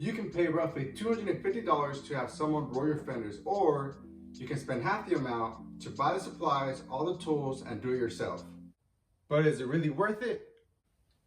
You can pay roughly $250 to have someone roll your fenders, or you can spend half the amount to buy the supplies, all the tools, and do it yourself. But is it really worth it?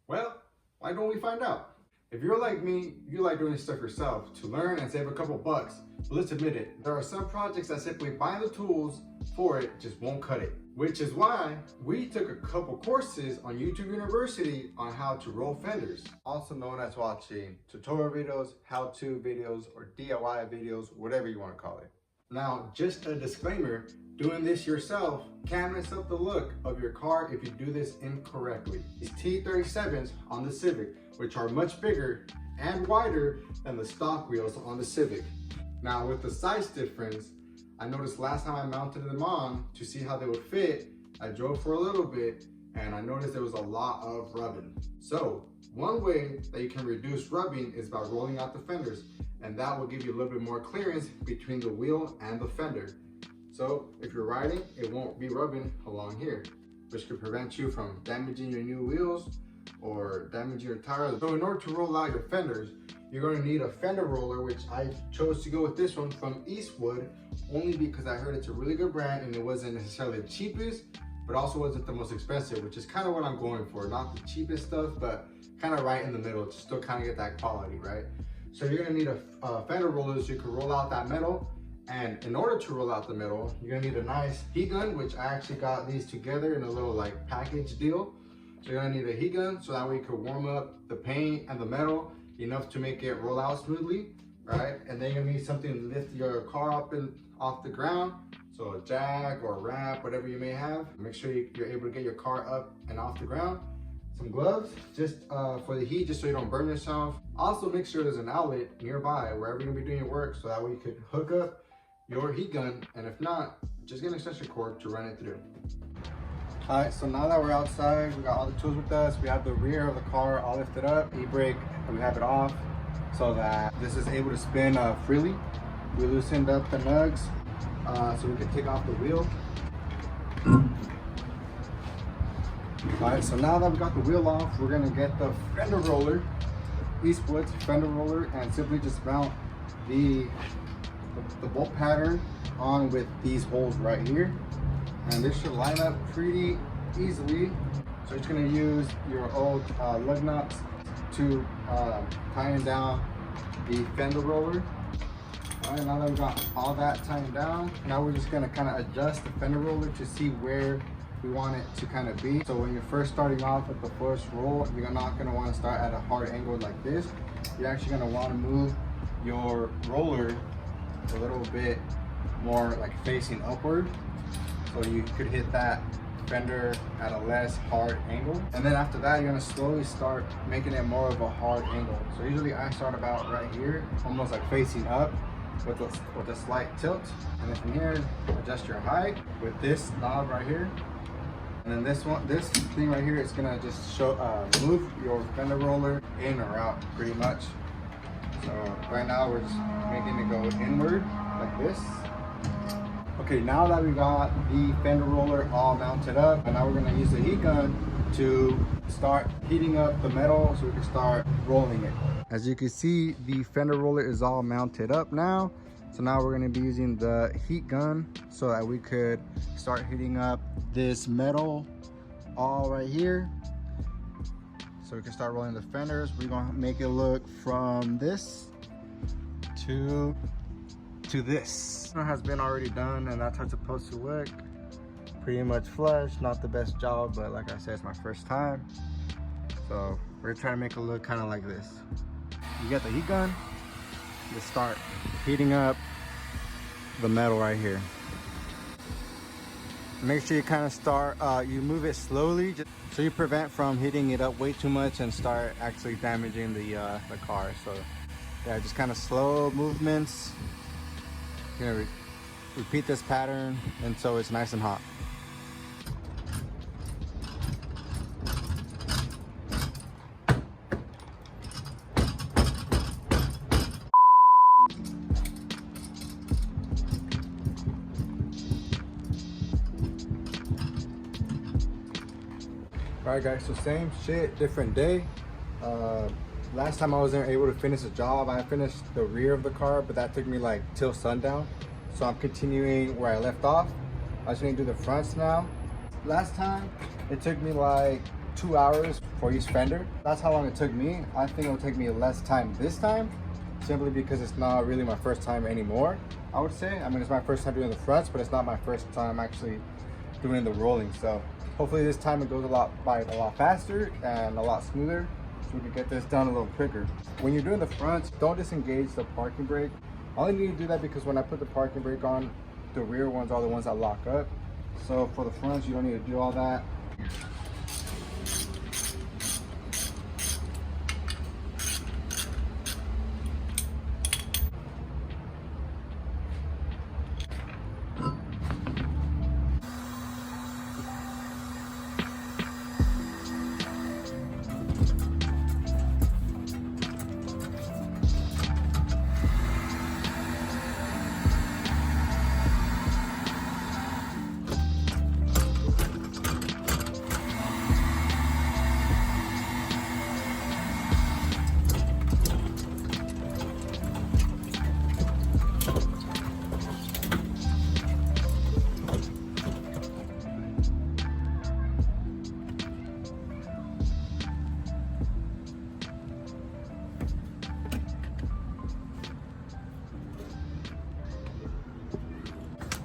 Well, why don't we find out? If you're like me, you like doing this stuff yourself to learn and save a couple bucks. But let's admit it, there are some projects that simply buying the tools for it just won't cut it. Which is why we took a couple courses on YouTube University on how to roll fenders, also known as watching tutorial videos, how-to videos, or DIY videos, whatever you want to call it. Now, just a disclaimer, doing this yourself can mess up the look of your car if you do this incorrectly. These T37s on the Civic, which are much bigger and wider than the stock wheels on the Civic. Now, with the size difference, I noticed last time I mounted them on to see how they would fit, I drove for a little bit and I noticed there was a lot of rubbing. So one way that you can reduce rubbing is by rolling out the fenders, and that will give you a little bit more clearance between the wheel and the fender. So if you're riding, it won't be rubbing along here, which could prevent you from damaging your new wheels or damaging your tires. So in order to roll out your fenders, you're going to need a fender roller, which I chose to go with this one from Eastwood, only because I heard it's a really good brand and it wasn't necessarily the cheapest, but also wasn't the most expensive, which is kind of what I'm going for. Not the cheapest stuff, but kind of right in the middle to still kind of get that quality, right? So you're going to need a fender roller so you can roll out that metal. And in order to roll out the metal, you're going to need a nice heat gun, which I actually got these together in a little like package deal. So you're going to need a heat gun so that way you can warm up the paint and the metal enough to make it roll out smoothly, right? And then you're gonna need something to lift your car up and off the ground. So a jack or a ramp, whatever you may have. Make sure you're able to get your car up and off the ground. Some gloves, just for the heat, just so you don't burn yourself. Also make sure there's an outlet nearby wherever you're gonna be doing your work, so that way you could hook up your heat gun, and if not, just get an extension cord to run it through. All right, so now that we're outside, we got all the tools with us. We have the rear of the car all lifted up, e-brake, we have it off so that this is able to spin freely. We loosened up the nugs so we can take off the wheel. All right, so now that we got the wheel off, we're gonna get the fender roller, Eastwood's fender roller, and simply just mount the bolt pattern on with these holes right here. And this should line up pretty easily. So you're just gonna use your old lug nuts to tighten down the fender roller. All right, now that we got all that tightened down, now we're just gonna kind of adjust the fender roller to see where we want it to kind of be. So when you're first starting off with the first roll, you're not gonna want to start at a hard angle like this. You're actually gonna want to move your roller a little bit more like facing upward, so you could hit that fender at a less hard angle. And then after that, you're gonna slowly start making it more of a hard angle. So usually I start about right here, almost like facing up with a slight tilt. And then from here, adjust your height with this knob right here. And then this thing right here is gonna just move your fender roller in or out pretty much. So right now we're just making it go inward like this. Okay, now that we got the fender roller all mounted up, and now we're gonna use the heat gun to start heating up the metal so we can start rolling it. As you can see, the fender roller is all mounted up now. So now we're gonna be using the heat gun so that we could start heating up this metal all right here. So we can start rolling the fenders. We're gonna make it look from this to this. It has been already done, and that's how it's supposed to look. Pretty much flush, not the best job, but like I said, it's my first time. So we're trying to make it look kind of like this. You get the heat gun, you start heating up the metal right here. Make sure you kind of start, you move it slowly, just so you prevent from heating it up way too much and start actually damaging the car. So yeah, just kind of slow movements. You're gonna repeat this pattern until it's nice and hot. All right guys, so same shit, different day. Last time I wasn't able to finish the job. I finished the rear of the car, but that took me like till sundown. So I'm continuing where I left off. I just need to do the fronts now. Last time it took me like 2 hours for each fender. That's how long it took me. I think it'll take me less time this time, simply because it's not really my first time anymore, I would say. I mean, it's my first time doing the fronts, but it's not my first time actually doing the rolling. So hopefully this time it goes a lot faster and a lot smoother, so we can get this done a little quicker. When you're doing the fronts, don't disengage the parking brake. I only need to do that because when I put the parking brake on, the rear ones are the ones that lock up. So for the fronts, you don't need to do all that.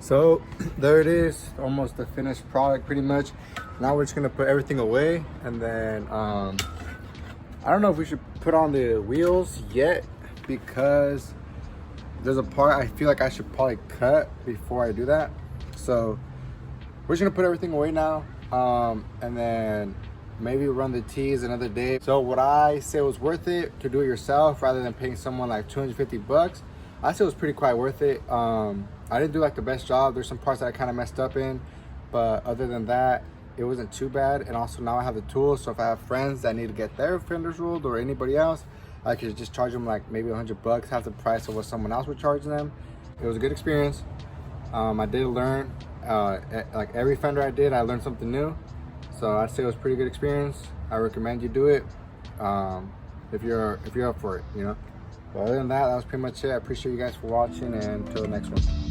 So there it is, almost the finished product pretty much. Now we're just gonna put everything away, and then I don't know if we should put on the wheels yet, because there's a part I feel like I should probably cut before I do that. So we're just gonna put everything away now, and then maybe run the T's another day. So what I say was worth it to do it yourself rather than paying someone like 250 bucks. I say it was pretty quite worth it. I didn't do like the best job. There's some parts that I kind of messed up in, but other than that, it wasn't too bad. And also now I have the tools, so if I have friends that need to get their fenders rolled or anybody else, I could just charge them like maybe 100 bucks, half the price of what someone else would charge them. It was a good experience. I did learn, like every fender I did, I learned something new. So I'd say it was a pretty good experience. I recommend you do it if you're up for it, you know. But other than that, that was pretty much it. I appreciate you guys for watching, and until the next one.